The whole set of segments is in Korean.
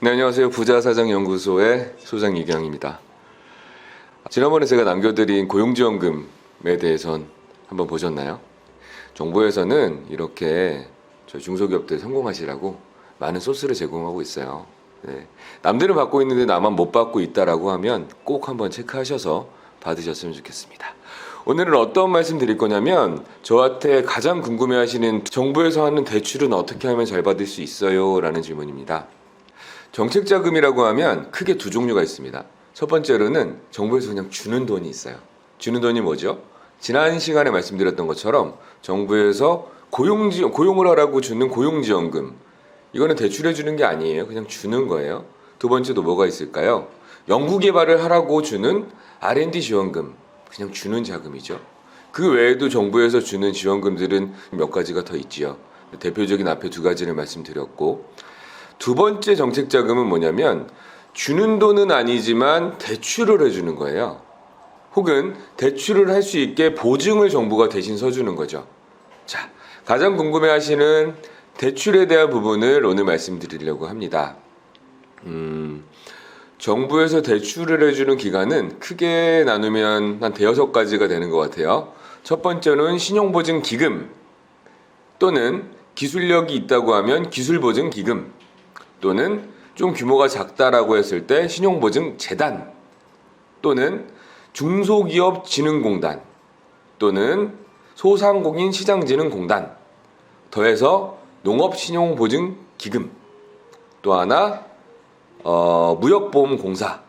네, 안녕하세요. 부자사장연구소의 소장 이경입니다. 지난번에 제가 남겨드린 고용지원금에 대해선 한번 보셨나요? 정부에서는 이렇게 저희 중소기업들 성공하시라고 많은 소스를 제공하고 있어요. 네. 남들은 받고 있는데 나만 못 받고 있다라고 하면 꼭 한번 체크하셔서 받으셨으면 좋겠습니다. 오늘은 어떤 말씀 드릴 거냐면, 저한테 가장 궁금해하시는 정부에서 하는 대출은 어떻게 하면 잘 받을 수 있어요? 라는 질문입니다. 정책자금이라고 하면 크게 두 종류가 있습니다. 첫 번째로는 정부에서 그냥 주는 돈이 있어요. 주는 돈이 뭐죠? 지난 시간에 말씀드렸던 것처럼 정부에서 고용을 하라고 주는 고용지원금, 이거는 대출해 주는 게 아니에요. 그냥 주는 거예요. 두 번째도 뭐가 있을까요? 연구개발을 하라고 주는 R&D 지원금, 그냥 주는 자금이죠. 그 외에도 정부에서 주는 지원금들은 몇 가지가 더 있지요. 대표적인 앞에 두 가지를 말씀드렸고, 두 번째 정책 자금은 뭐냐면 주는 돈은 아니지만 대출을 해주는 거예요. 혹은 대출을 할 수 있게 보증을 정부가 대신 서주는 거죠. 자, 가장 궁금해하시는 대출에 대한 부분을 오늘 말씀드리려고 합니다. 정부에서 대출을 해주는 기간은 크게 나누면 한 대여섯 가지가 되는 것 같아요. 첫 번째는 신용보증기금, 또는 기술력이 있다고 하면 기술보증기금, 또는 좀 규모가 작다라고 했을 때 신용보증재단, 또는 중소기업진흥공단, 또는 소상공인시장진흥공단, 더해서 농업신용보증기금, 또 하나 무역보험공사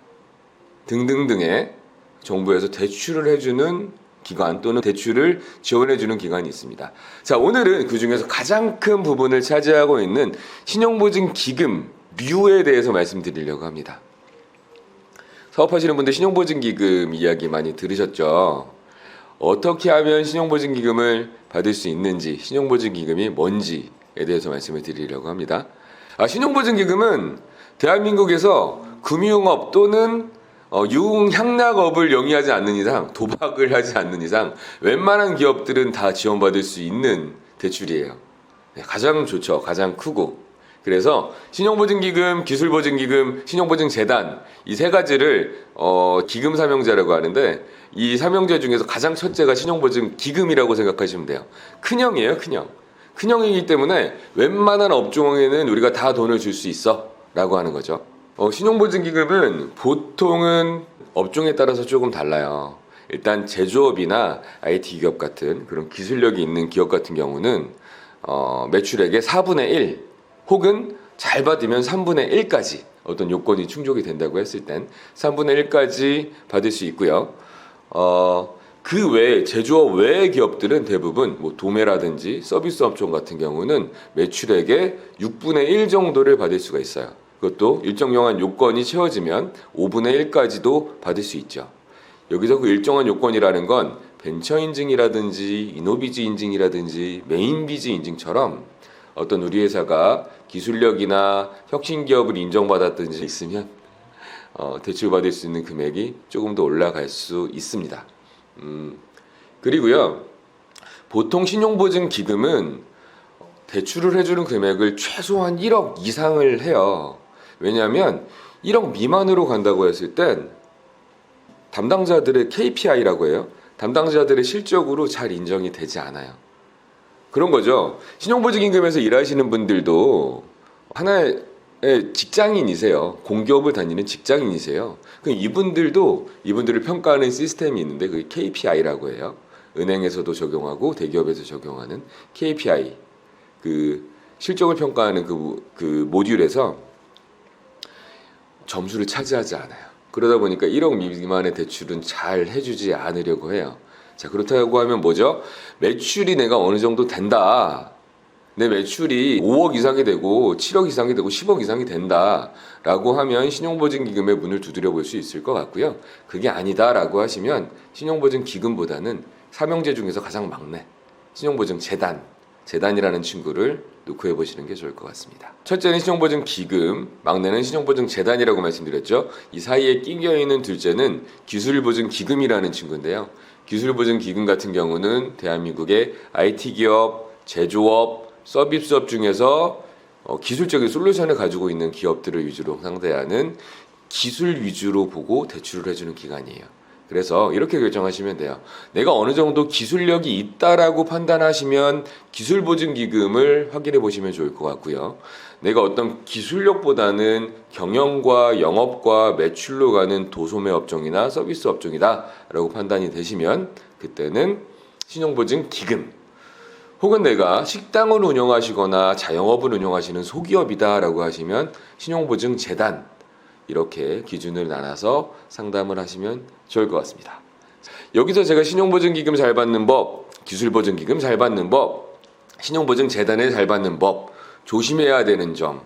등등등의 정부에서 대출을 해주는 기관 또는 대출을 지원해주는 기관이 있습니다. 자, 오늘은 그 중에서 가장 큰 부분을 차지하고 있는 신용보증기금 류에 대해서 말씀드리려고 합니다. 사업하시는 분들 신용보증기금 이야기 많이 들으셨죠? 어떻게 하면 신용보증기금을 받을 수 있는지, 신용보증기금이 뭔지에 대해서 말씀을 드리려고 합니다. 신용보증기금은 대한민국에서 금융업 또는 유흥향락업을 영위하지 않는 이상, 도박을 하지 않는 이상 웬만한 기업들은 다 지원받을 수 있는 대출이에요. 가장 좋죠. 가장 크고. 그래서 신용보증기금, 기술보증기금, 신용보증재단, 이 세 가지를 기금 삼형제라고 하는데, 이 삼형제 중에서 가장 첫째가 신용보증기금이라고 생각하시면 돼요. 큰형이에요. 큰형. 큰형이기 때문에 웬만한 업종에는 우리가 다 돈을 줄 수 있어 라고 하는 거죠. 신용보증기금은 보통은 업종에 따라서 조금 달라요. 일단 제조업이나 IT 기업 같은 그런 기술력이 있는 기업 같은 경우는 매출액의 4분의 1 혹은 잘 받으면 3분의 1까지, 어떤 요건이 충족이 된다고 했을 땐 3분의 1까지 받을 수 있고요. 그 외에 제조업 외의 기업들은 대부분 뭐 도매라든지 서비스 업종 같은 경우는 매출액의 6분의 1 정도를 받을 수가 있어요. 그것도 일정한 요건이 채워지면 5분의 1까지도 받을 수 있죠. 여기서 그 일정한 요건이라는 건 벤처 인증이라든지 이노비즈 인증이라든지 메인비즈 인증처럼 어떤 우리 회사가 기술력이나 혁신기업을 인정받았든지 있으면 대출받을 수 있는 금액이 조금 더 올라갈 수 있습니다. 그리고요, 보통 신용보증기금은 대출을 해주는 금액을 최소한 1억 이상을 해요. 왜냐하면 1억 미만으로 간다고 했을 땐 담당자들의 KPI라고 해요. 담당자들의 실적으로 잘 인정이 되지 않아요. 그런 거죠. 신용보증기금에서 일하시는 분들도 하나의 직장인이세요. 공기업을 다니는 직장인이세요. 그럼 이분들을 평가하는 시스템이 있는데 그게 KPI라고 해요. 은행에서도 적용하고 대기업에서 적용하는 KPI, 그 실적을 평가하는 그 모듈에서 점수를 차지하지 않아요. 그러다 보니까 1억 미만의 대출은 잘 해주지 않으려고 해요. 자, 그렇다고 하면 뭐죠? 매출이 내가 어느 정도 된다. 내 매출이 5억 이상이 되고 7억 이상이 되고 10억 이상이 된다라고 하면 신용보증기금의 문을 두드려 볼 수 있을 것 같고요. 그게 아니다라고 하시면 신용보증기금보다는 삼형제 중에서 가장 막내 신용보증재단이라는 친구를 놓고 해보시는 게 좋을 것 같습니다. 첫째는 신용보증기금, 막내는 신용보증재단이라고 말씀드렸죠. 이 사이에 끼겨있는 둘째는 기술보증기금이라는 친구인데요. 기술보증기금 같은 경우는 대한민국의 IT기업, 제조업, 서비스업 중에서 기술적인 솔루션을 가지고 있는 기업들을 위주로 상대하는 기술 위주로 보고 대출을 해주는 기관이에요. 그래서 이렇게 결정하시면 돼요. 내가 어느 정도 기술력이 있다라고 판단하시면 기술보증기금을 확인해 보시면 좋을 것 같고요. 내가 어떤 기술력보다는 경영과 영업과 매출로 가는 도소매 업종이나 서비스 업종이다라고 판단이 되시면 그때는 신용보증기금, 혹은 내가 식당을 운영하시거나 자영업을 운영하시는 소기업이다라고 하시면 신용보증재단, 이렇게 기준을 나눠서 상담을 하시면 좋을 것 같습니다. 여기서 제가 신용보증기금 잘 받는 법, 기술보증기금 잘 받는 법, 신용보증재단을 잘 받는 법, 조심해야 되는 점,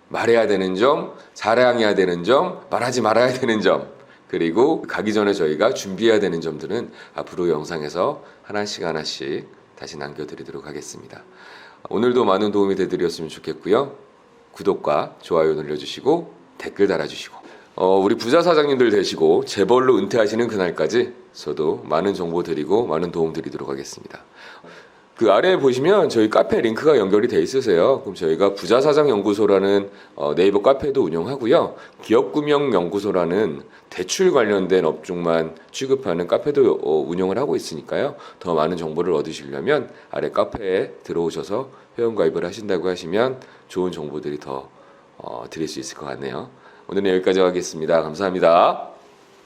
말해야 되는 점, 자랑해야 되는 점, 말하지 말아야 되는 점, 그리고 가기 전에 저희가 준비해야 되는 점들은 앞으로 영상에서 하나씩 다시 남겨드리도록 하겠습니다. 오늘도 많은 도움이 되드렸으면 좋겠고요. 구독과 좋아요 눌러주시고 댓글 달아주시고 우리 부자 사장님들 되시고 재벌로 은퇴하시는 그날까지 저도 많은 정보 드리고 많은 도움 드리도록 하겠습니다. 그 아래에 보시면 저희 카페 링크가 연결이 돼 있으세요. 그럼 저희가 부자사장연구소라는 네이버 카페도 운영하고요. 기업금융연구소라는 대출 관련된 업종만 취급하는 카페도 운영을 하고 있으니까요. 더 많은 정보를 얻으시려면 아래 카페에 들어오셔서 회원가입을 하신다고 하시면 좋은 정보들이 더 드릴 수 있을 것 같네요. 오늘은 여기까지 하겠습니다. 감사합니다.